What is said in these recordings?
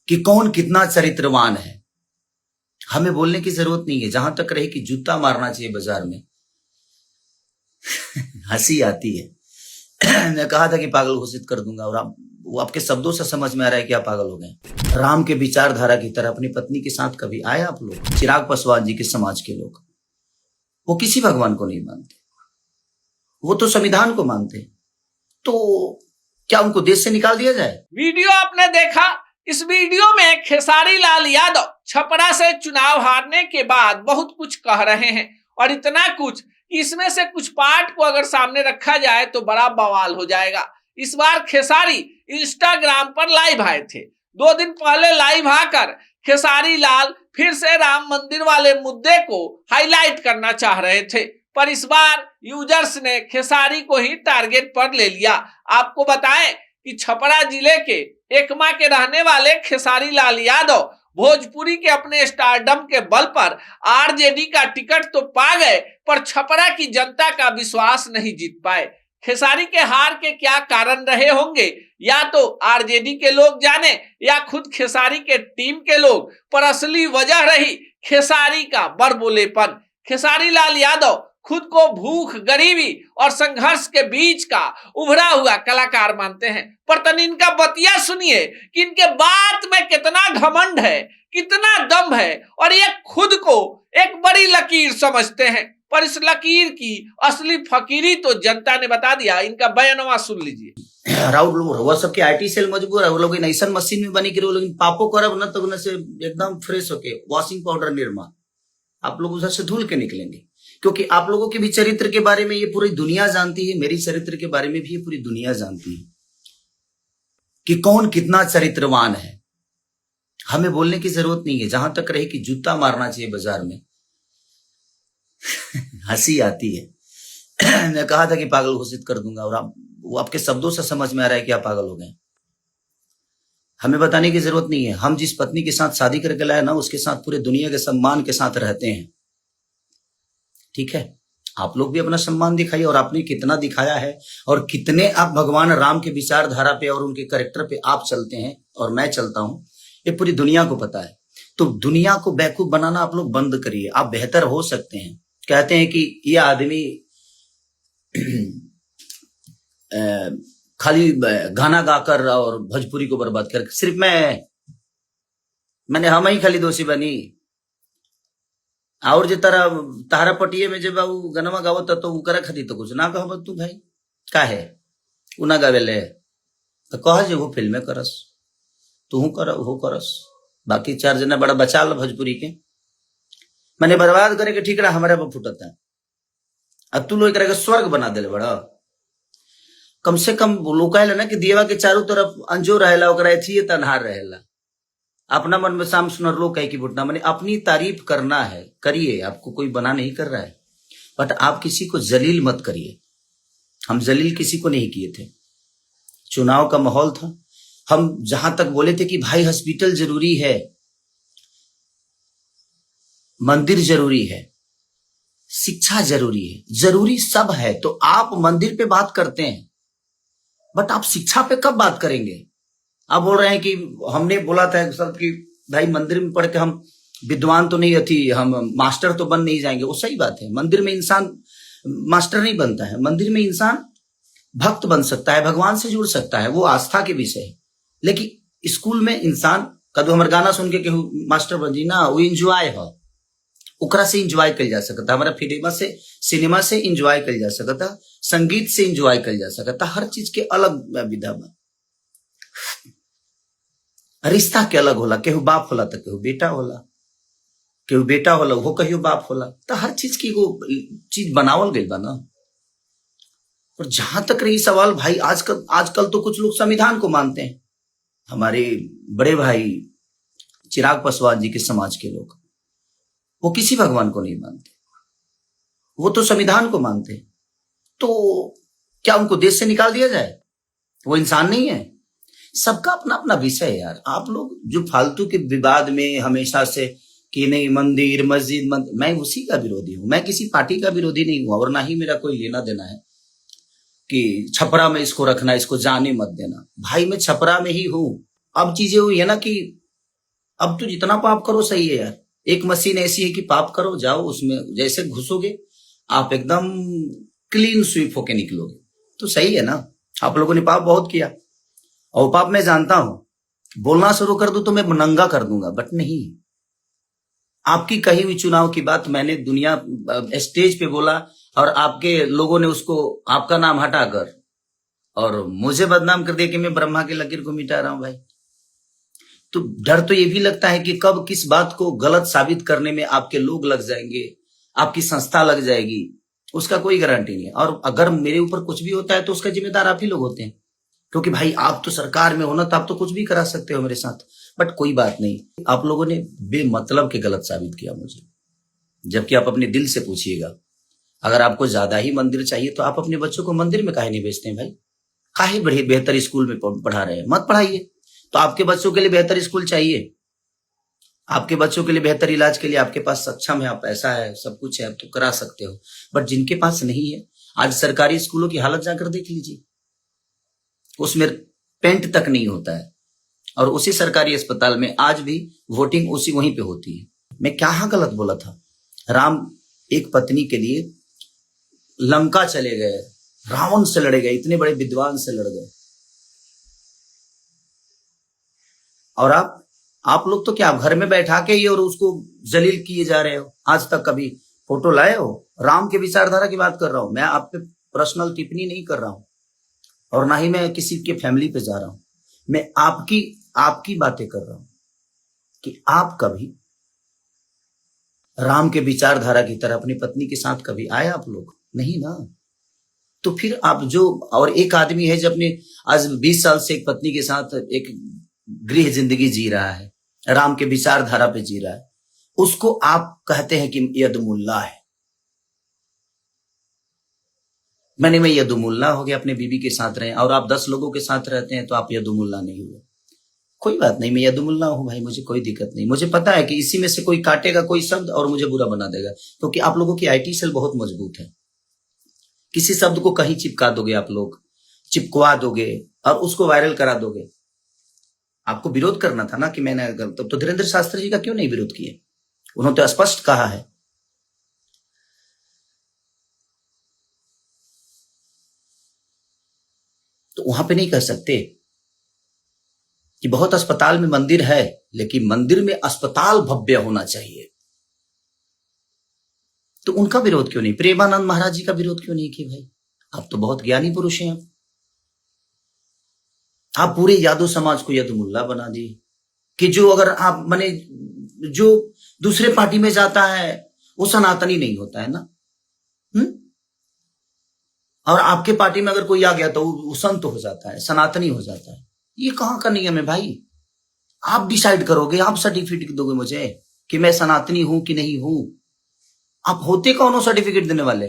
कि कौन कितना चरित्रवान है। हमें बोलने की जरूरत नहीं है, जहां तक रहे कि जूता मारना चाहिए बाजार में। हंसी आती है। मैं कहा था कि पागल घोषित कर दूंगा और वो आपके शब्दों से समझ में आ रहा है कि आप पागल हो गए। राम के विचारधारा की तरह अपनी पत्नी के साथ कभी आए आप लोग? चिराग पासवान जी के समाज के लोग, वो किसी भगवान को नहीं मानते, वो तो संविधान को मानते। तो क्या उनको देश से निकाल दिया जाए? वीडियो आपने देखा। इस वीडियो में खेसारी लाल यादव छपरा से चुनाव हारने के बाद बहुत कुछ कह रहे हैं, और इतना कुछ कि इसमें से कुछ पार्ट को अगर सामने रखा जाए तो बड़ा बवाल हो जाएगा। इस बार खेसारी इंस्टाग्राम पर लाइव आए थे। 2 दिन पहले लाइव आकर खेसारी लाल फिर से राम मंदिर वाले मुद्दे को हाईलाइट करना चाह रहे थे, पर इस बार यूजर्स ने खेसारी को ही टारगेट पर ले लिया। आपको बताएं कि छपरा जिले के एकमा के रहने वाले खेसारी लाल यादव भोजपुरी के अपने स्टारडम के बल पर आरजेडी का टिकट तो पा गए, पर छपरा की जनता का विश्वास नहीं जीत पाए। खेसारी के हार के क्या कारण रहे होंगे, या तो आरजेडी के लोग जाने या खुद खेसारी के टीम के लोग, पर असली वजह रही खेसारी का बड़बोलेपन। खेसारी लाल यादव खुद को भूख, गरीबी और संघर्ष के बीच का उभरा हुआ कलाकार मानते हैं, पर तन इनका बतिया सुनिए कि इनके बात में कितना घमंड है, कितना दम है, और ये खुद को एक बड़ी लकीर समझते हैं। पर इस लकीर की असली फकीरी तो जनता ने बता दिया। इनका बयानवा सुन लीजिए। राहुल सबके आईटी सेल मजबूर है, वो लोग ऐसा मशीन में बनी कि वो लोग पापो करब न तो से एकदम फ्रेश होके वॉशिंग पाउडर निर्मा आप लोग उधर से धुल के निकलेंगे, क्योंकि आप लोगों के भी चरित्र के बारे में ये पूरी दुनिया जानती है, मेरी चरित्र के बारे में भी ये पूरी दुनिया जानती है कि कौन कितना चरित्रवान है। हमें बोलने की जरूरत नहीं है, जहां तक रहे कि जूता मारना चाहिए बाजार में। हंसी आती है। मैं कहा था कि पागल घोषित कर दूंगा और वो आपके शब्दों से समझ में आ रहा है कि आप पागल हो गए। हमें बताने की जरूरत नहीं है, हम जिस पत्नी के साथ शादी करके लाए ना, उसके साथ पूरे दुनिया के सम्मान के साथ रहते हैं। ठीक है, आप लोग भी अपना सम्मान दिखाइए, और आपने कितना दिखाया है और कितने आप भगवान राम के विचारधारा पे और उनके कैरेक्टर पे आप चलते हैं और मैं चलता हूं, ये पूरी दुनिया को पता है। तो दुनिया को बेवकूफ बनाना आप लोग बंद करिए, आप बेहतर हो सकते हैं। कहते हैं कि ये आदमी खाली गाना गाकर और भोजपुरी को बर्बाद कर, सिर्फ मैंने हम ही खाली दोषी बनी, और जो तारा पटिए में जब गनमा गावत तो उकरा खाती तो कुछ ना कहो तू भाई का है उ ना गावेले तो कह जे वो फिल्में करस, तू कर वो करस, बाकी 4 जना बड़ा बचा ल भोजपुरी के मैंने बर्बाद करे के ठीक रहा हमारे पर फुटता है। अब तू लोग के स्वर्ग बना दे बड़ा, कम से कम लोग कहला ना कि देवा के चारों तरफ अंजोर रहेला, ओकरा एथिए तनहार रहेला। अपना मन में शाम सुनर लोग कहे कि बुटना मैंने अपनी तारीफ करना है, करिए, आपको कोई बना नहीं कर रहा है, बट आप किसी को जलील मत करिए। हम जलील किसी को नहीं किए थे, चुनाव का माहौल था। हम जहां तक बोले थे कि भाई हॉस्पिटल जरूरी है, मंदिर जरूरी है, शिक्षा जरूरी है, जरूरी सब है, तो आप मंदिर पे बात करते हैं, बट आप शिक्षा पे कब बात करेंगे? आप बोल रहे हैं कि हमने बोला था सब कि भाई मंदिर में पढ़ के हम विद्वान तो नहीं थी, हम मास्टर तो बन नहीं जाएंगे। वो सही बात है, मंदिर में इंसान मास्टर नहीं बनता है, मंदिर में इंसान भक्त बन सकता है, भगवान से जुड़ सकता है, वो आस्था के विषय है। लेकिन स्कूल में इंसान कदू हमारे गाना सुन के केहू मास्टर बन जी ना, वो इंजॉय है, ओकरा से इंजॉय कल जा सकता, हमारा सिनेमा से इंजॉय कल जा सकता, संगीत से इंजॉय कल जा सकता, हर चीज के अलग विधा में रिश्ता के अलग होला, केहू बाप होला तो केहू बेटा होला, केहू बेटा होला वो कहियो बाप होला, तो हर चीज की वो चीज बनावल गई बा ना। और जहां तक रही सवाल भाई, आजकल तो कुछ लोग संविधान को मानते हैं, हमारे बड़े भाई चिराग पासवान जी के समाज के लोग, वो किसी भगवान को नहीं मानते, वो तो संविधान को मानते हैं। तो क्या उनको देश से निकाल दिया जाए? वो इंसान नहीं है? सबका अपना अपना विषय है यार। आप लोग जो फालतू के विवाद में हमेशा से कि नहीं मंदिर मस्जिद मैं उसी का विरोधी हूं, मैं किसी पार्टी का विरोधी नहीं हूं, और ना ही मेरा कोई लेना देना है कि छपरा में इसको रखना, इसको जाने मत देना। भाई मैं छपरा में ही हूं। अब चीजें हुई है ना कि अब तो जितना पाप करो सही है यार। एक मशीन ऐसी है कि पाप करो, जाओ उसमें जैसे घुसोगे आप एकदम क्लीन स्वीप होके निकलोगे, तो सही है ना। आप लोगों ने पाप बहुत किया, और पाप मैं जानता हूं, बोलना शुरू कर दूं तो मैं नंगा कर दूंगा, बट नहीं। आपकी कही हुई चुनाव की बात मैंने दुनिया स्टेज पे बोला, और आपके लोगों ने उसको आपका नाम हटाकर और मुझे बदनाम कर दिया कि मैं ब्रह्मा की लकीर को मिटा रहा हूं भाई। तो डर तो ये भी लगता है कि कब किस बात को गलत साबित करने में आपके लोग लग जाएंगे, आपकी संस्था लग जाएगी, उसका कोई गारंटी नहीं है। और अगर मेरे ऊपर कुछ भी होता है तो उसका जिम्मेदार आप ही लोग होते हैं, क्योंकि भाई आप तो सरकार में हो ना, तो आप तो कुछ भी करा सकते हो मेरे साथ। बट कोई बात नहीं, आप लोगों ने बेमतलब के गलत साबित किया मुझे, जबकि आप अपने दिल से पूछिएगा, अगर आपको ज्यादा ही मंदिर चाहिए तो आप अपने बच्चों को मंदिर में काहे नहीं भेजते हैं भाई? काहे बड़े बेहतर स्कूल में पढ़ा रहे हैं? मत पढ़ाइए। तो आपके बच्चों के लिए बेहतर स्कूल चाहिए, आपके बच्चों के लिए बेहतर इलाज के लिए आपके पास सक्षम है, आप पैसा है, सब कुछ है, आप तो करा सकते हो। बट जिनके पास नहीं है, आज सरकारी स्कूलों की हालत जाकर देख लीजिए, उसमें पेंट तक नहीं होता है, और उसी सरकारी अस्पताल में आज भी वोटिंग उसी वहीं पे होती है। मैं कहाँ गलत बोला था? राम एक पत्नी के लिए लंका चले गए, रावण से लड़े गए, इतने बड़े विद्वान से लड़ गए, और आप लोग तो क्या घर में बैठा के ही और उसको जलील किए जा रहे हो। आज तक कभी फोटो लाए हो? राम के विचारधारा की बात कर रहा हूं मैं, आप पे पर्सनल टिप्पणी नहीं कर रहा हूं, और ना ही मैं किसी के फैमिली पे जा रहा हूं। मैं आपकी बातें कर रहा हूं कि आप कभी राम के विचारधारा की तरह अपनी पत्नी के साथ कभी आए आप लोग? नहीं ना। तो फिर आप जो, और एक आदमी है जो अपने आज 20 साल से एक पत्नी के साथ एक गृह जिंदगी जी रहा है, राम के विचारधारा पे जी रहा है, उसको आप कहते हैं कि यदुमुल्ला है। मैं यदुमुल्ला हो गया, अपने बीबी के साथ रहे, और आप 10 लोगों के साथ रहते हैं तो आप यदुमुल्ला नहीं हुए। कोई बात नहीं, मैं यदुमुल्ला हूं भाई, मुझे कोई दिक्कत नहीं। मुझे पता है कि इसी में से कोई काटेगा कोई शब्द और मुझे बुरा बना देगा, क्योंकि आप लोगों की आईटी सेल बहुत मजबूत है। किसी शब्द को कहीं चिपका दोगे, आप लोग चिपकवा दोगे और उसको वायरल करा दोगे। आपको विरोध करना था ना कि मैंने, तो धीरेन्द्र शास्त्री जी का क्यों नहीं विरोध किए? उन्होंने तो स्पष्ट कहा है। तो वहां पे नहीं कह सकते कि बहुत अस्पताल में मंदिर है, लेकिन मंदिर में अस्पताल भव्य होना चाहिए। तो उनका विरोध क्यों नहीं? प्रेमानंद महाराज जी का विरोध क्यों नहीं किए भाई? आप तो बहुत ज्ञानी पुरुष हैं। आप पूरे यादव समाज को यदुमुल्ला बना दिए कि जो अगर आप माने जो दूसरे पार्टी में जाता है वो सनातनी नहीं होता है ना। और आपके पार्टी में अगर कोई आ गया तो वो संत हो जाता है, सनातनी हो जाता है। ये कहां का नियम है भाई? आप डिसाइड करोगे, आप सर्टिफिकेट दोगे मुझे कि मैं सनातनी हूं कि नहीं हूं। आप होते कौन हो सर्टिफिकेट देने वाले?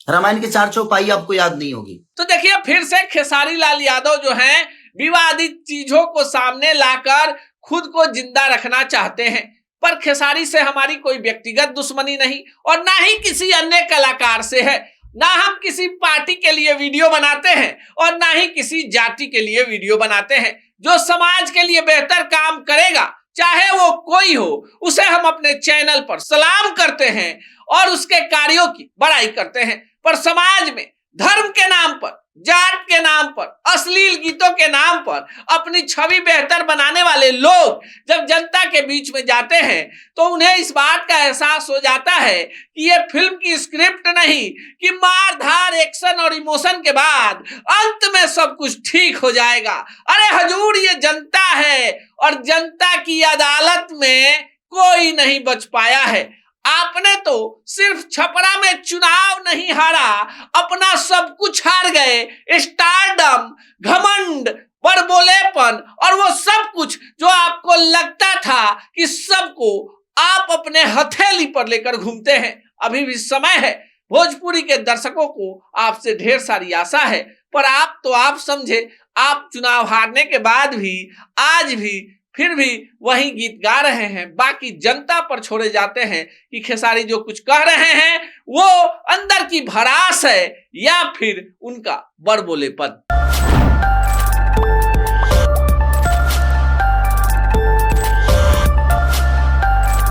रामायण के 4 चौपाई आपको याद नहीं होगी। तो देखिए, फिर से खेसारी लाल यादव जो हैं विवादित चीजों को सामने लाकर खुद को जिंदा रखना चाहते हैं। पर खेसारी से हमारी कोई व्यक्तिगत दुश्मनी नहीं, और ना ही किसी अन्य कलाकार से है। ना हम किसी पार्टी के लिए वीडियो बनाते हैं और ना ही किसी जाति के लिए वीडियो बनाते हैं। जो समाज के लिए बेहतर काम करेगा, चाहे वो कोई हो, उसे हम अपने चैनल पर सलाम करते हैं और उसके कार्यों की बड़ाई करते हैं। पर समाज में धर्म के नाम पर, जात के नाम पर, अश्लील गीतों के नाम पर अपनी छवि बेहतर बनाने वाले लोग जब जनता के बीच में जाते हैं तो उन्हें इस बात का एहसास हो जाता है कि ये फिल्म की स्क्रिप्ट नहीं, कि मार धार, एक्शन और इमोशन के बाद अंत में सब कुछ ठीक हो जाएगा। अरे हजूर, ये जनता है और जनता की अदालत में कोई नहीं बच पाया है। आपने तो सिर्फ छपरा में चुनाव नहीं हारा, अपना सब कुछ हार गए। स्टारडम, घमंड, बड़बोलेपन और वो सब कुछ जो आपको लगता था कि सबको आप अपने हथेली पर लेकर घूमते हैं। अभी भी समय है। भोजपुरी के दर्शकों को आपसे ढेर सारी आशा है, पर आप समझे, आप चुनाव हारने के बाद भी आज भी फिर भी वही गीत गा रहे हैं। बाकी जनता पर छोड़े जाते हैं कि खेसारी जो कुछ कह रहे हैं वो अंदर की भड़ास है या फिर उनका बड़बोलेपन।